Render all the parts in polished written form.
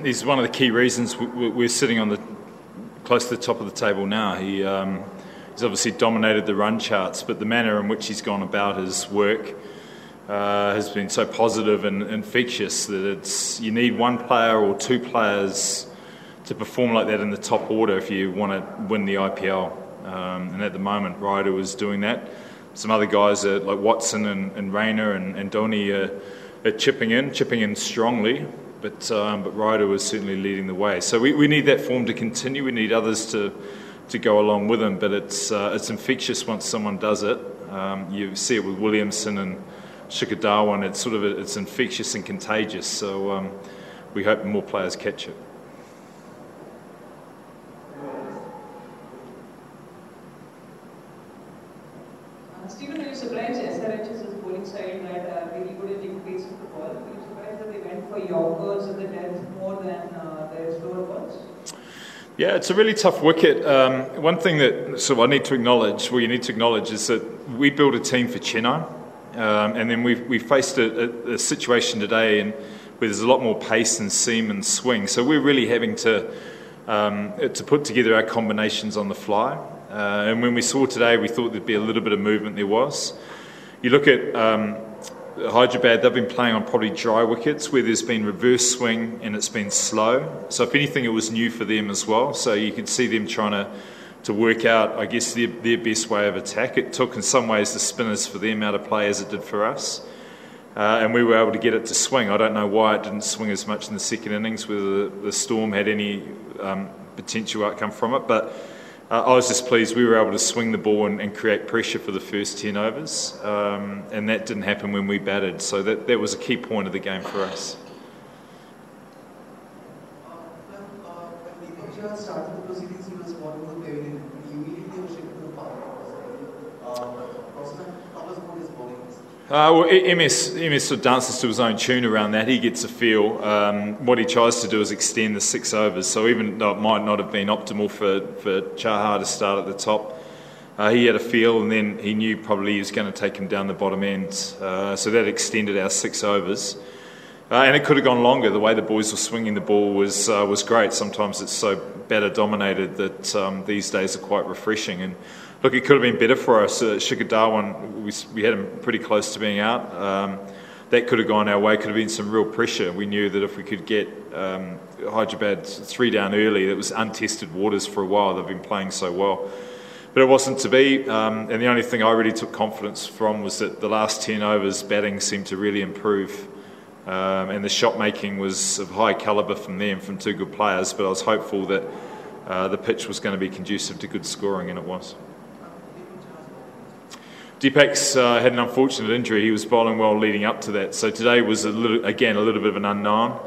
he's one of the key reasons we're sitting on close to the top of the table now. He's obviously dominated the run charts, but the manner in which he's gone about his work has been so positive and infectious that you need one player or two players to perform like that in the top order if you want to win the IPL. And at the moment, Ryder was doing that. Some other guys like Watson and Rayner and Dhoni are chipping in strongly, but Ryder was certainly leading the way. So we need that form to continue. We need others to go along with him, but it's infectious once someone does it. You see it with Williamson and Shikhar Dhawan. It's infectious and contagious. So we hope more players catch it. Stephen, are you surprised SRH's bowling side that are really good at increasing the ball? Are you surprised that they went for Yorkers at the 10th more than their slower balls? Yeah, it's a really tough wicket. One thing that you need to acknowledge is that we built a team for Chennai, and then we faced a situation today where there's a lot more pace and seam and swing. So we're really having to put together our combinations on the fly. And when we saw today, we thought there'd be a little bit of movement. There was. You look at Hyderabad, they've been playing on probably dry wickets where there's been reverse swing and it's been slow. So if anything, it was new for them as well. So you could see them trying to work out, I guess, their best way of attack. It took in some ways the spinners for them out of play as it did for us. And we were able to get it to swing. I don't know why it didn't swing as much in the second innings, whether the Storm had any potential outcome from it. But I was just pleased we were able to swing the ball and create pressure for the first 10 overs, and that didn't happen when we batted, so that was a key point of the game for us. When Deepak started the proceedings, he was one of the pavilion. He immediately was shifted to the park. How was his bowling? MS sort of dances to his own tune around that. He gets a feel. What he tries to do is extend the 6 overs. So even though it might not have been optimal for Chahar to start at the top, he had a feel, and then he knew probably he was going to take him down the bottom end. So that extended our 6 overs. And it could have gone longer. The way the boys were swinging the ball was great. Sometimes it's so batter dominated that these days are quite refreshing. And look, it could have been better for us. Shikhar Dhawan, we had him pretty close to being out. That could have gone our way. Could have been some real pressure. We knew that if we could get Hyderabad 3 down early, it was untested waters for a while. They've been playing so well. But it wasn't to be. And the only thing I really took confidence from was that the last 10 overs, batting seemed to really improve. And the shot making was of high calibre from them, from 2 good players. But I was hopeful that the pitch was going to be conducive to good scoring, and it was. Deepak's had an unfortunate injury. He was bowling well leading up to that. So today was a little bit of an unknown.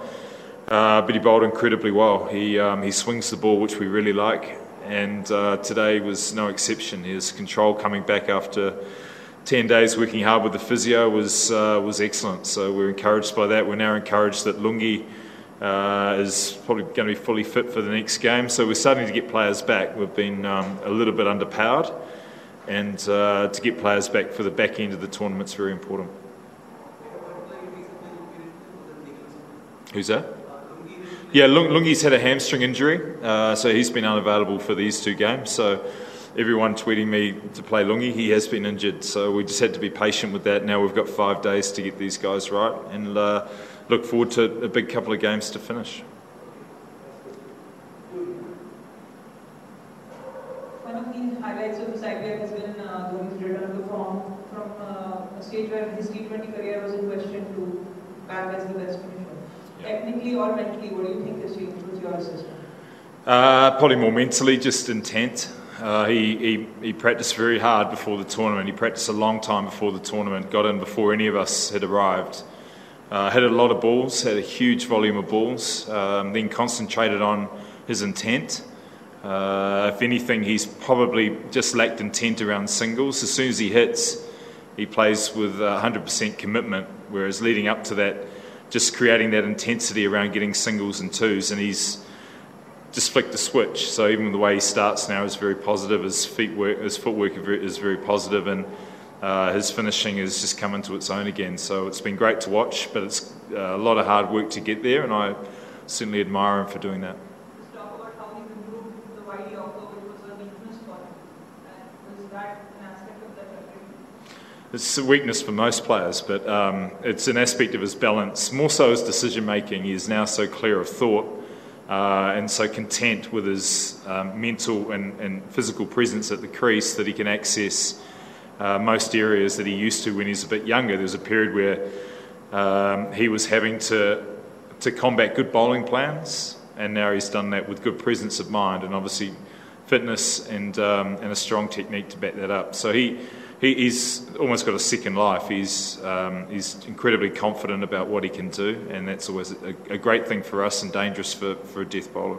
But he bowled incredibly well. He swings the ball, which we really like. And today was no exception. His control coming back after 10 days working hard with the physio was excellent. So we're encouraged by that. We're now encouraged that Lungi is probably going to be fully fit for the next game. So we're starting to get players back. We've been a little bit underpowered. And to get players back for the back end of the tournament is very important. Who's that? Yeah, Lungi's had a hamstring injury, so he's been unavailable for these 2 games. So everyone tweeting me to play Lungi, he has been injured. So we just had to be patient with that. Now we've got 5 days to get these guys right, and look forward to a big couple of games to finish. One of the highlights of this IPL has been Dhoni's return to form from a stage where his T20 career was in question to back as the best finisher. Technically or mentally, what do you think has changed with your assistant? Probably more mentally, just intent. He practiced very hard before the tournament. He practiced a long time before the tournament, got in before any of us had arrived. Had a lot of balls, had a huge volume of balls, then concentrated on his intent. If anything, he's probably just lacked intent around singles. As soon as he hits, he plays with 100% commitment, whereas leading up to that, just creating that intensity around getting singles and 2s, and he's just flicked the switch. So even the way he starts now is very positive. His footwork is very positive, and his finishing has just come into its own again. So it's been great to watch, but it's a lot of hard work to get there, and I certainly admire him for doing that. Let's talk about how he's improved the wide yorker, which was a weakness for him. And was that an aspect of that ability? It's a weakness for most players, but it's an aspect of his balance. More so his decision making. He is now so clear of thought and so content with his mental and physical presence at the crease that he can access most areas that he used to when he was a bit younger. There was a period where he was having to combat good bowling plans, and now he's done that with good presence of mind and obviously fitness and a strong technique to back that up. So he's almost got a second life. He's incredibly confident about what he can do, and that's always a great thing for us and dangerous for a death bowler.